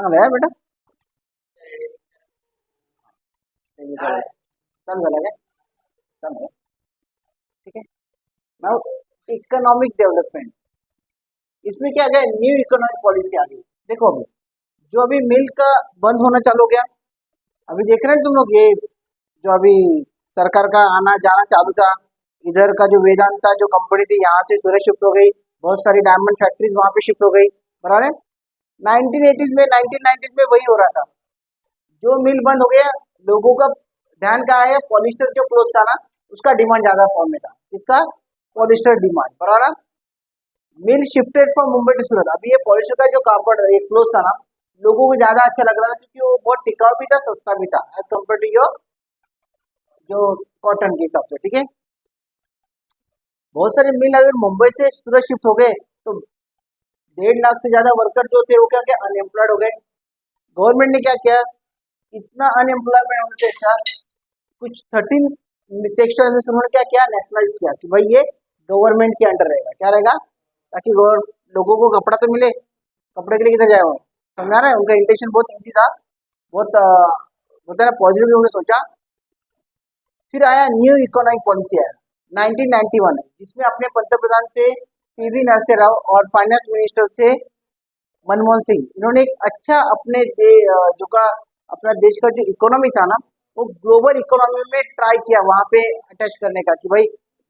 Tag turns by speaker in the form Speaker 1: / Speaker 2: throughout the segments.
Speaker 1: चांगलं आहे बेटा. चालू झालं काय? चांगलं आहे. ठीक है. नाउ इकोनॉमिक डेवलपमेंट, इसमें क्या आ गया, न्यू इकोनॉमिक पॉलिसी आ गई. देखो अभी जो अभी मिल्क का बंद होना चालू हो गया, अभी देख रहे हैं तुम लोग, ये जो अभी सरकार का आना जाना चालू था, इधर का जो वेदांता जो कंपनी थी यहाँ से सूरत शिफ्ट हो गई, बहुत सारी डायमंड फैक्ट्रीज वहां पे शिफ्ट हो गई. बराबर है. 1980s में 1990s में वही हो रहा था. जो मिल बंद हो गया, लोगों का ध्यान कहाँ है, पॉलिस्टर जो क्लोथ था ना, उसका डिमांड ज्यादा फॉर्म में था. इसका पॉलिस्टर डिमांड. बराबर. मिल शिफ्टेड फ्रॉम मुंबई टू सूरत. अभी ये पॉलिस्टर का जो कापड़ ये क्लोथ था ना, लोगों को ज्यादा अच्छा लग रहा था क्योंकि वो बहुत टिकाऊ भी था, सस्ता भी था एज कम्पेयर टू योर जो कॉटन के हिसाब से. ठीक है. बहुत सारे मिल अगर मुंबई से सूरत शिफ्ट हो गए तो 1.5 लाख से ज्यादा वर्कर जो थे वो क्या क्या अनएम्प्लॉयड हो गए. गवर्नमेंट ने क्या किया, इतना अनएम्प्लॉयमेंट होने से अच्छा कुछ 13 टेक्सटाइल में उन्होंने क्या किया, नेशनलाइज किया कि भाई ये गवर्नमेंट के अंडर रहेगा. क्या रहेगा, ताकि लोगों को कपड़ा तो मिले. कपड़े के लिए किधर जाए वो, समझा रहे हैं. उनका इंटेंशन बहुत ईजी था, बहुत होता है ना, पॉजिटिव उन्होंने सोचा. फिर आया न्यू इकोनॉमिक पॉलिसी आया 1991, जिसमें अपने पंतप्रधान थे पीवी नरसिम्हा राव और फाइनेंस मिनिस्टर थे मनमोहन सिंह. इन्होंने एक अच्छा अपने जो का अपना देश का जो इकोनॉमी था ना, वो ग्लोबल इकोनॉमी में ट्राई किया वहां पे अटैच करने का, कि भाई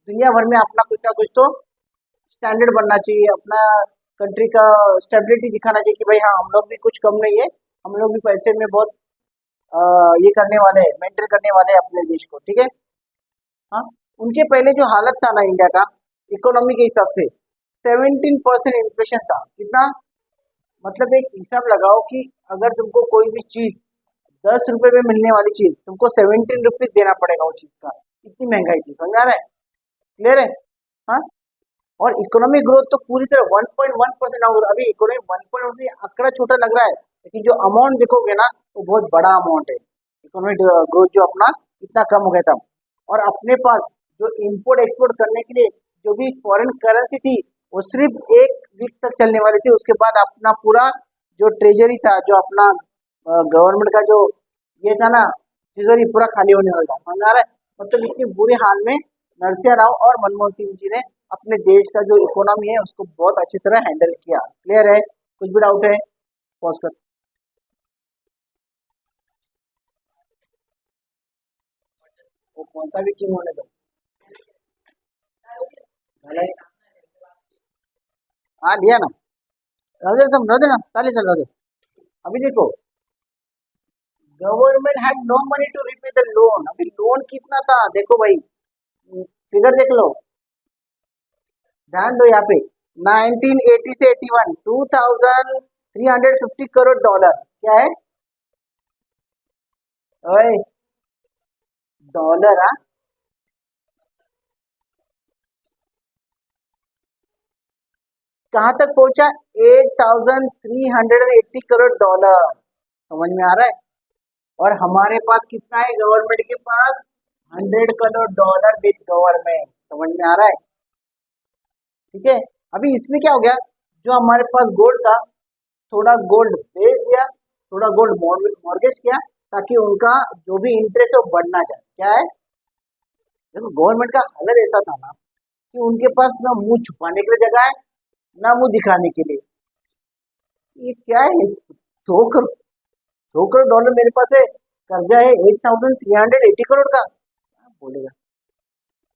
Speaker 1: दुनिया भर में अपना कुछ ना कुछ तो स्टैंडर्ड बनना चाहिए, अपना कंट्री का स्टेबिलिटी दिखाना चाहिए कि भाई हाँ हम लोग भी कुछ कम नहीं है, हम लोग भी पैसे में बहुत ये करने वाले हैं, मेंटेन करने वाले हैं अपने देश को. ठीक है. हाँ. उनके पहले जो हालत था ना इंडिया का इकोनॉमी के हिसाब से, 17% इन्फ्लेशन था. कितना, मतलब एक हिसाब लगाओ कि अगर तुमको कोई भी चीज 10 रुपए में मिलने वाली चीज तुमको 17 रुपीज देना पड़ेगा वो चीज का. इतनी महंगाई थी. समझा रहे हैं. क्लियर है. हाँ. और इकोनॉमिक ग्रोथ तो पूरी तरह 1.1% होगा. अभी इकोनॉमिक 1.1 से आंकड़ा छोटा लग रहा है, लेकिन जो अमाउंट देखोगे ना वो बहुत बड़ा अमाउंट है. इकोनॉमिक ग्रोथ जो अपना इतना कम हो गया था. और अपने पास जो इम्पोर्ट एक्सपोर्ट करने के लिए जो भी फॉरेन करेंसी थी वो सिर्फ 1 वीक तक चलने वाली थी. उसके बाद अपना पूरा जो ट्रेजरी था, जो अपना गवर्नमेंट का जो ये था ना ट्रेजरी, पूरा खाली होने वाला था. समझ आ रहा है. मतलब इतनी बुरे हाल में नरसिम्हा राव और मनमोहन सिंह जी ने अपने देश का जो इकोनॉमी है उसको बहुत अच्छी तरह हैंडल किया. क्लियर है. कुछ भी डाउट है पॉज कर. वो कौन सा भी क्यों होने दो. झालंय. हाँ लिया ना. राहू दे ना, चालेल राहू दे. अभी देखो, government had no money to repay the loan. अभी लोन कितना था देखो भाई, फिगर देख लो, ध्यान दो यहाँ पे. 1980 से 81, 2350 करोड़ डॉलर. क्या है ओए, डॉलर. हाँ. कहाँ तक पहुंचा, 8380 करोड़ डॉलर. समझ में आ रहा है. और हमारे पास कितना है, गवर्नमेंट के पास 100 करोड़ डॉलर विद गवर्नमेंट. समझ में आ रहा है. ठीक है. अभी इसमें क्या हो गया, जो हमारे पास गोल्ड था, थोड़ा गोल्ड बेच दिया, थोड़ा गोल्ड मॉर्गेज किया, ताकि उनका जो भी इंटरेस्ट है वो बढ़ना जाए. क्या है, देखो गवर्नमेंट का हालत ऐसा था ना कि उनके पास ना मुंह छुपाने के लिए जगह है, ना मुंह दिखाने के लिए. ये क्या है, 100 करोड़, 100 करोड़ डॉलर मेरे पास है, कर्जा है 8380 करोड़ का, क्या बोलेगा.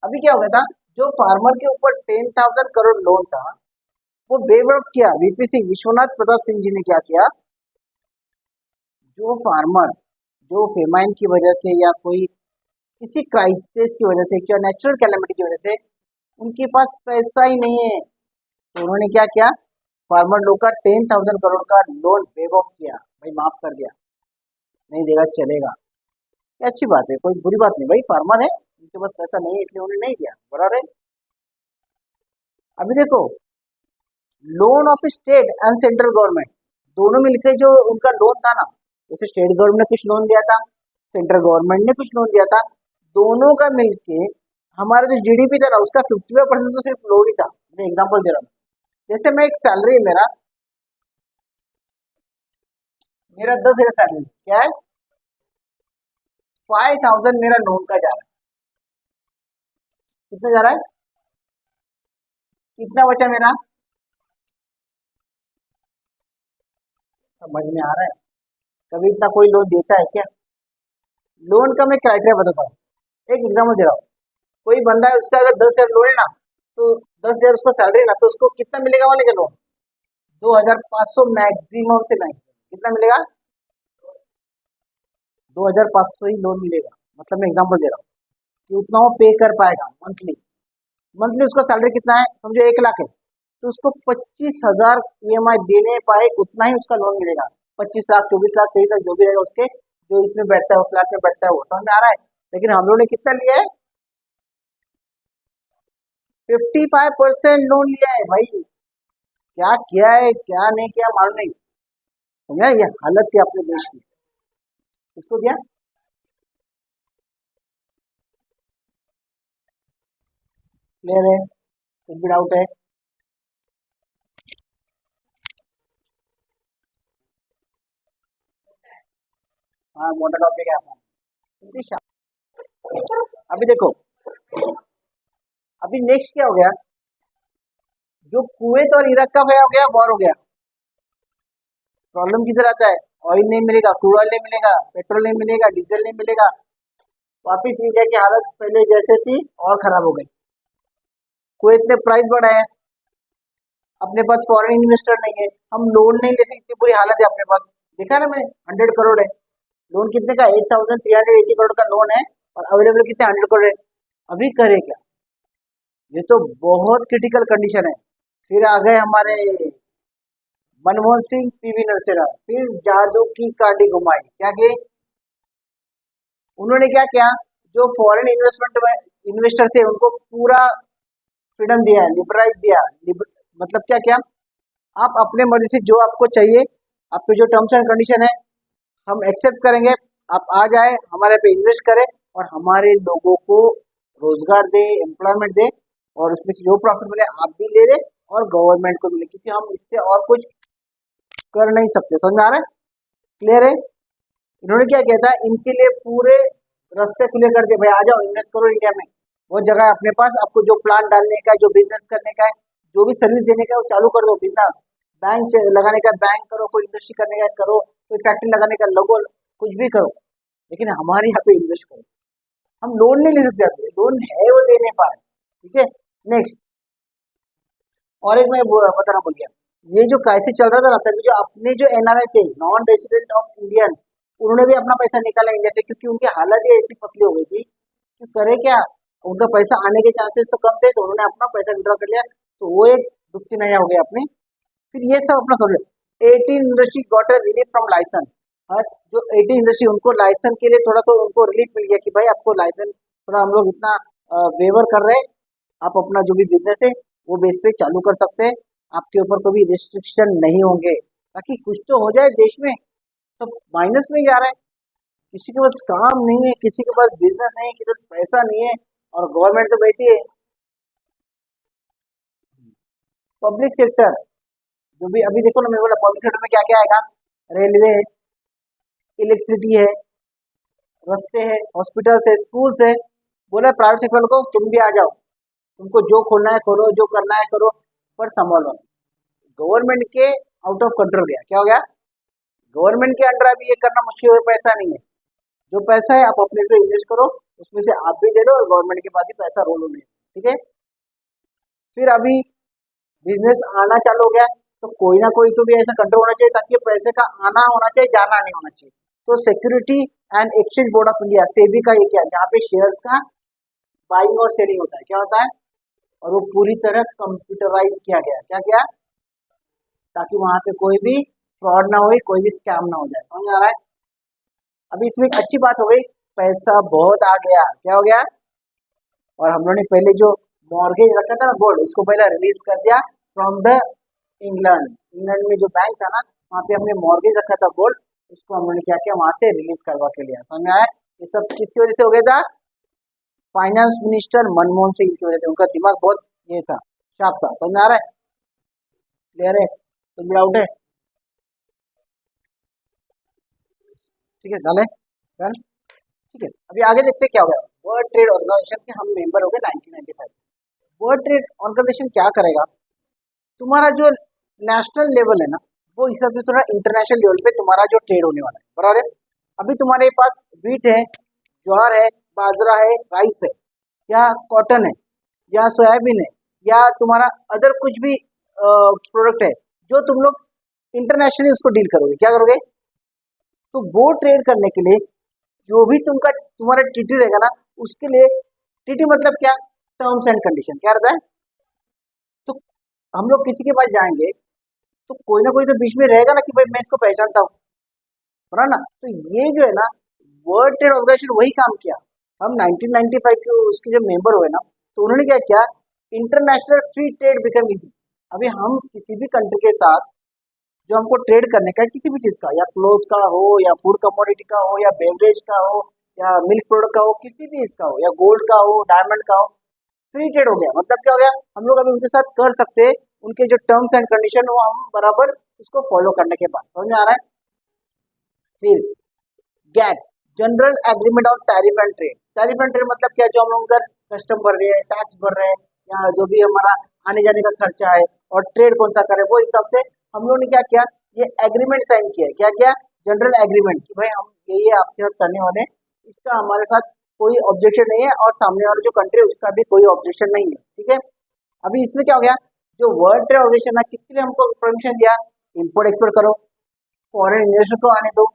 Speaker 1: अभी क्या हो गया था, जो फार्मर के ऊपर 10,000 करोड़ लोन था वो वेव ऑफ किया. वीपी सिंह, विश्वनाथ प्रताप सिंह जी ने क्या किया, जो फार्मर जो फेमाइन की वजह से या कोई किसी क्राइसिस की वजह से या नेचुरल कैलेमिटी की वजह से उनके पास पैसा ही नहीं है, तो उन्होंने क्या किया, फार्मर लोग का 10,000 करोड़ का लोन वेव ऑफ किया. भाई माफ कर दिया, नहीं देगा चलेगा. ये अच्छी बात है, कोई बुरी बात नहीं. भाई फार्मर है, उनके पास पैसा नहीं है इसलिए उन्होंने नहीं दिया. बराबर है. अभी देखो, loan of state and central government दोनों मिलकर जो उनका लोन था ना, जैसे स्टेट गवर्नमेंट ने कुछ लोन दिया था, सेंट्रल गवर्नमेंट ने कुछ लोन दिया था, दोनों का मिलके हमारा जो जीडीपी था ना उसका 55% तो सिर्फ लोन ही था. मैं एग्जाम्पल दे रहा हूँ. जैसे मैं एक सैलरी मेरा मेरा 10,000 सैलरी क्या है, 5,000 मेरा लोन का जा रहा है। कितना जा रहा है, कितना बचा मेरा, समझ में आ रहा है। कभी इतना कोई लोन देता है क्या? लोन का मैं क्राइटेरिया बताता हूँ, एक एग्जाम्पल दे रहा हूँ। कोई बंदा है, उसका अगर 10,000 लोन है ना, तो 10,000 उसका सैलरी है ना, तो उसको कितना मिलेगा वाले का लोन, 2,500 मैक्सिमम से मैक्सिमम कितना मिलेगा, 2,500 ही लोन मिलेगा। मतलब मैं एग्जाम्पल दे रहा हूँ कि उतना वो पे कर पाएगा मंथली। मंथली उसका सैलरी कितना है, समझो 1 लाख है, तो उसको 25,000 EMI देने पाए उतना ही उसका लोन मिलेगा। 25 लाख, 24 लाख, 23 लाख जो भी रहेगा उसके, जो इसमें बैठता है, उस फ्लैट में बैठता है, वो समझ में आ रहा है। लेकिन हम लोगों ने कितना लिया है, 55% लोन लिया है भाई। क्या किया है क्या नहीं किया मालूम नहीं, समझा, ये हालत थी अपने देश की। किसको दिया, क्लियर है, कुछ भी डाउट है? हाँ, मोटा टॉपिक है अपना। अभी देखो, अभी नेक्स्ट क्या हो गया, जो कुवैत और इराक का हो गया, वॉर हो गया। प्रॉब्लम किधर आता है, ऑयल नहीं मिलेगा, क्रूड ऑयल नहीं मिलेगा, पेट्रोल नहीं मिलेगा, डीजल नहीं मिलेगा। वापिस इंडिया की हालत पहले जैसे थी और खराब हो गई। कुवैत ने प्राइस बढ़ाया, अपने पास फॉरेन इन्वेस्टर नहीं है, हम लोन नहीं ले सकते, इतनी बुरी हालत है अपने पास। देखा ना मैंने, 100 करोड़ है लोन, कितने का, 8,380 करोड़ का लोन है, और अवेलेबल कितने, 100 करोड़ है। अभी करे क्या, ये तो बहुत क्रिटिकल कंडीशन है। फिर आ गए हमारे मनमोहन सिंह, PV नरसेना, फिर जादू की कांडी घुमाई, क्या किए उन्होंने, क्या किया, जो फॉरेन इन्वेस्टर थे उनको पूरा फ्रीडम दिया, लिबरलाइज दिया, मतलब क्या किया, आप अपने मर्जी से जो आपको चाहिए, आपके जो टर्म्स एंड कंडीशन है हम एक्सेप्ट करेंगे, आप आ जाए हमारे पे इन्वेस्ट करें, और हमारे लोगों को रोजगार दे, एम्प्लॉयमेंट दे, और उसमें से जो प्रॉफिट मिले आप भी ले लें और गवर्नमेंट को मिले, क्योंकि हम इससे और कुछ कर नहीं सकते। समझ में आ रहा है, क्लियर है। इन्होंने क्या किया था, इनके लिए पूरे रास्ते खुले कर दिए, भाई आ जाओ इन्वेस्ट करो इंडिया में, वो जगह है अपने पास, आपको जो प्लान डालने का है, जो बिजनेस करने का है, जो भी सर्विस देने का है वो चालू कर दो बिजनेस, बैंक लगाने का बैंक करो, कोई इंडस्ट्री करने का करो, कोई फैक्ट्री लगाने का लगो, कुछ भी करो, लेकिन हमारे यहाँ पे इन्वेस्ट करो। हम लोन नहीं ले सकते, अभी लोन है वो दे नहीं पा रहे, ठीक है। नेक्स्ट, और एक मैं बताना भूल गया, ये जो कैसे चल रहा था ना, तभी जो अपने जो NRI थे, नॉन रेसिडेंट ऑफ इंडियन, उन्होंने भी अपना पैसा निकाला इंडिया से, क्योंकि उनकी हालत ये ऐसी पतली हो गई थी कि करे क्या, उनका पैसा आने के चांसेस तो कम थे, तो उन्होंने अपना पैसा विड्रॉ कर लिया, तो वो एक दुखती नया हो गया अपने। फिर ये सब अपना समझ, 18 industry got a relief from licence. जो 18 इंडस्ट्री, उनको लाइसेंस के लिए थोड़ा तो उनको रिलीफ मिल गया कि भाई आपको लाइसेंस थोड़ा हम लोग इतना वेवर कर रहे हैं, आप अपना जो भी बिजनेस है वो बेस पे चालू कर सकते हैं, आपके ऊपर कोई भी रिस्ट्रिक्शन नहीं होंगे, ताकि कुछ तो हो जाए देश में। सब माइनस में ही जा रहा है, किसी के पास काम नहीं है, किसी के पास बिजनेस नहीं है, किसी के पास पैसा नहीं है, और गवर्नमेंट तो बैठी है। पब्लिक सेक्टर, जो भी अभी देखो ना, मैं बोला पब्लिक सेक्टर में क्या क्या आएगा, रेलवे है, इलेक्ट्रिसिटी है, रास्ते है, हॉस्पिटल्स है, स्कूल्स है। बोला प्राइवेट सेक्टर को तुम भी आ जाओ, तुमको जो खोलना है खोलो, जो करना है करो, पर संभालो। गवर्नमेंट के आउट ऑफ कंट्रोल गया, क्या हो गया, गवर्नमेंट के अंडर अभी ये करना मुश्किल है, पैसा नहीं है, जो पैसा है आप अपने से इन्वेस्ट करो, उसमें से आप भी ले लो, और गवर्नमेंट के पास ही पैसा रोल होने, ठीक है। फिर अभी बिजनेस आना चालू हो गया, तो कोई ना कोई तो भी ऐसा कंट्रोल होना चाहिए, ताकि पैसे का आना होना चाहिए, जाना नहीं होना चाहिए। तो security and exchange board of India, SEBI का ये क्या, जहाँ पे शेयर्स का बाइंग और सेलिंग होता है, क्या होता है, और वो पूरी तरह कंप्यूटराइज किया गया, क्या क्या, ताकि वहां पे कोई भी फ्रॉड ना हो, कोई भी स्कैम ना हो जाए। समझ आ रहा है। अभी इसमें एक अच्छी बात हो गई, पैसा बहुत आ गया, क्या हो गया, और हम लोगों ने पहले जो मॉर्गेज रखा था ना गोल्ड, उसको पहले रिलीज कर दिया फ्रॉम द इंग्लैंड। इंग्लैंड में जो बैंक था ना, वहाँ पे हमने मॉर्गेज रखा था गोल्ड, उसको हम लोगों ने क्या किया, वहां से रिलीज करवा के लिया। समझ में आया, ये सब किसकी वजह से हो गया था, फाइनेंस मिनिस्टर मनमोहन सिंह की वजह से, उनका दिमाग बहुत ये था, शार्प था। समझ में आ रहा है, क्लियर है, कुछ डाउट है? ठीक है, डाले डन। ठीक है, अभी आगे देखते हैं क्या होगा। वर्ल्ड ट्रेड ऑर्गेनाइजेशन के हम मेंबर हो गए 1995। वर्ल्ड ट्रेड ऑर्गेनाइजेशन क्या करेगा, तुम्हारा जो नेशनल लेवल है ना, वो हिसाब से थोड़ा इंटरनेशनल लेवल पे तुम्हारा जो ट्रेड होने वाला है, बराबर है। अभी तुम्हारे पास व्हीट है, ज्वार है, बाजरा है, राइस है, या कॉटन है, या सोयाबीन है, या तुम्हारा अदर कुछ भी प्रोडक्ट है जो तुम लोग इंटरनेशनली उसको डील करोगे, क्या करोगे। तो वो ट्रेड करने के लिए जो भी तुम्हारा टीटी रहेगा ना, उसके लिए टीटी मतलब क्या, टर्म्स एंड कंडीशन क्या रहता है। तो हम लोग किसी के पास जाएंगे तो कोई ना कोई तो बीच में रहेगा ना कि भाई मैं इसको पहचानता हूँ, बना ना। तो ये जो है ना, वर्ल्ड ट्रेड ऑर्गेनाइजेशन वही काम किया। हम 1995 के उसके जब मेंबर हुए ना, तो उन्होंने क्या किया, international free trade become easy. अभी हम किसी भी कंट्री के साथ जो हमको ट्रेड करने का है, किसी भी चीज का, या क्लोथ का हो, या फूड कमोडिटी का हो, या बेवरेज का हो, या मिल्क प्रोडक्ट का हो, किसी भी इसका हो, या गोल्ड का हो, डायमंड का हो, फ्री ट्रेड हो गया। मतलब क्या हो गया, हम लोग अभी उनके साथ कर सकते हैं, उनके जो टर्म्स एंड कंडीशन हो हम बराबर उसको फॉलो करने के बाद, समझ में आ रहा है। फिर GATT, general agreement on tariff and trade. Tariff and trade मतलब क्या, जो हम लोग अगर कस्टम भर रहे हैं, टैक्स भर रहे हैं, या जो भी हमारा आने जाने का खर्चा है, और ट्रेड कौन सा करे, वो हिसाब से हम लोग ने क्या किया, ये एग्रीमेंट साइन किया। क्या किया, जनरल एग्रीमेंट कि भाई हम ये आपके साथ करने वाले हैं, इसका हमारे साथ कोई ऑब्जेक्शन नहीं है, और सामने वाला जो कंट्री है उसका भी कोई ऑब्जेक्शन नहीं है, ठीक है। अभी इसमें क्या हो गया, जो वर्ल्ड ट्रेड ऑर्गेनाइजेशन है किसके लिए हमको परमिशन दिया, इम्पोर्ट एक्सपोर्ट करो, फॉरेन इन्वेस्टर को आने दो,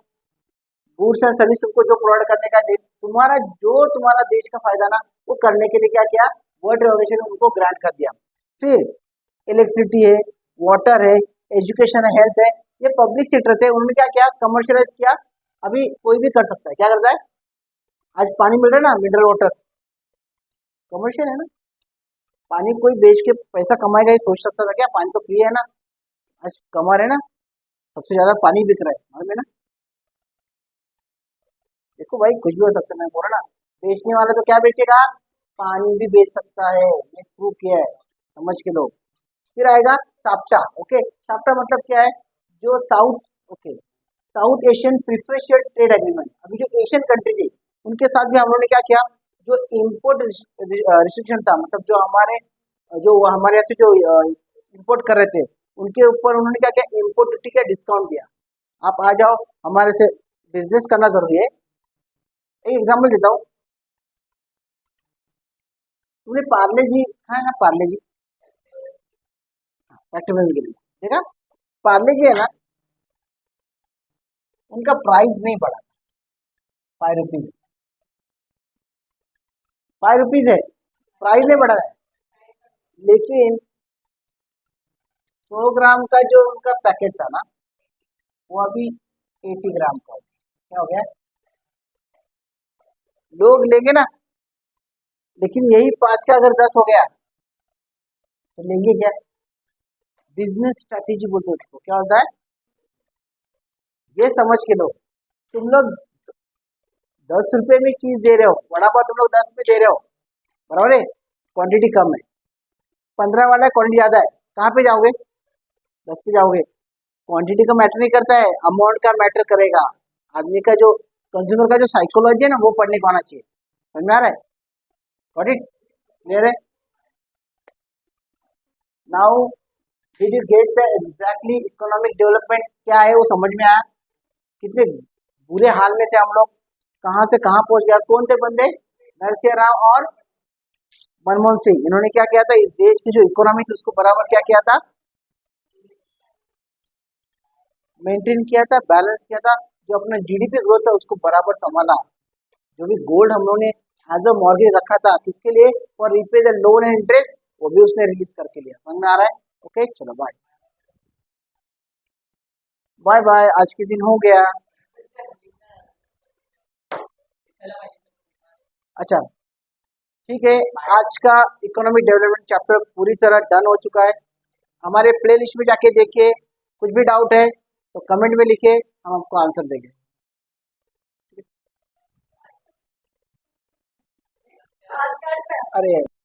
Speaker 1: गुड्स एंड सर्विस को जो प्रोवाइड करने का दे, तुम्हारा देश का फायदा ना, वो करने के लिए क्या किया, वर्ल्ड ट्रेड ऑर्गेनाइजेशन ने उनको ग्रांट कर दिया। फिर इलेक्ट्रिसिटी है, वाटर है, एजुकेशन है, हेल्थ है, ये पब्लिक सेक्टर थे, उन्होंने क्या किया, कमर्शियलाइज किया। अभी कोई भी कर सकता है, क्या करता है, आज पानी मिल रहा है ना, मिनरल वाटर, कमर्शियल है ना। पानी कोई बेच के पैसा कमाएगा, ये सोच सकता था क्या, पानी तो फ्री है ना, आज कमा रहे ना, सबसे ज्यादा पानी बिक रहा है, मालूम है ना। देखो भाई, कुछ भी हो सकता है, मैं बोल रहा ना, बेचने वाला तो क्या बेचेगा, पानी भी बेच सकता है, ये प्रूव किया है, समझ के लोग। फिर आएगा साप्टा। ओके, साप्टा मतलब क्या है, जो south, okay, south Asian preferential trade agreement. अभी जो एशियन कंट्री थी उनके साथ भी हम लोगों ने क्या किया, जो इम्पोर्ट रिस्ट्रिक्शन था, मतलब जो हमारे यहाँ से जो इम्पोर्ट कर रहे थे, उनके ऊपर उन्होंने क्या किया, इम्पोर्ट ड्यूटी का डिस्काउंट दिया। आप आ जाओ, हमारे से बिजनेस करना जरूरी है। एक एग्जाम्पल देता हूँ, तुमने पार्ले जी खाया ना, पार्ले जी फैक्ट्री के लिए देखा, पार्ले जी है ना, उनका प्राइस नहीं बढ़ा, 5 रुपीज, 5 रुपीज है, प्राइस नहीं बढ़ा है। लेकिन 100 ग्राम का जो उनका पैकेट था ना, वो अभी 80 ग्राम का हो गया। क्या हो गया, लोग लेंगे ना, लेकिन यही 5 का अगर 10 हो गया तो लेंगे क्या। बिजनेस स्ट्रेटेजी बोलते हैं उसको, क्या होता है, ये समझ के लो, तुम लोग 10 रुपए में चीज दे रहे हो, वड़ा पाव तुम लोग 10 में दे रहे हो, बराबर है, क्वांटिटी कम है, 15 वाला है, क्वांटिटी ज्यादा है, कहाँ पे जाओगे, 10 पे जाओगे। क्वांटिटी का मैटर नहीं करता है, अमाउंट का मैटर करेगा। आदमी का जो कंज्यूमर का जो साइकोलॉजी है ना, वो पढ़ने को आना चाहिए, समझ में आ रहा है, गॉट इट, क्लियर है। Now did you get the exactly economic development क्या है, वो समझ में आया। कितने बुरे हाल में थे हम लोग, कहाँ से कहाँ पहुंच गया, कौन थे बंदे, नरसिंह राव और मनमोहन सिंह। इन्होंने क्या किया था, इस देश की जो इकोनॉमी थी उसको बराबर क्या किया था, मेंटेन किया था, बैलेंस किया था। जो अपना जीडीपी ग्रोथ है उसको बराबर संभाला। जो भी गोल्ड हम लोगों ने एज अ मॉर्गेज रखा था, किसके लिए, for repay the loan and interest, वो भी उसने रिलीज करके लिया, समझ में आ रहा है। ओके, चलो बाय, बाय बाय, आज के दिन हो गया। अच्छा, ठीक है, आज का इकोनॉमिक डेवलपमेंट चैप्टर पूरी तरह डन हो चुका है। हमारे प्ले लिस्ट में जाके देखिए, कुछ भी डाउट है तो कमेंट में लिखिए, हम आपको आंसर देंगे। अरे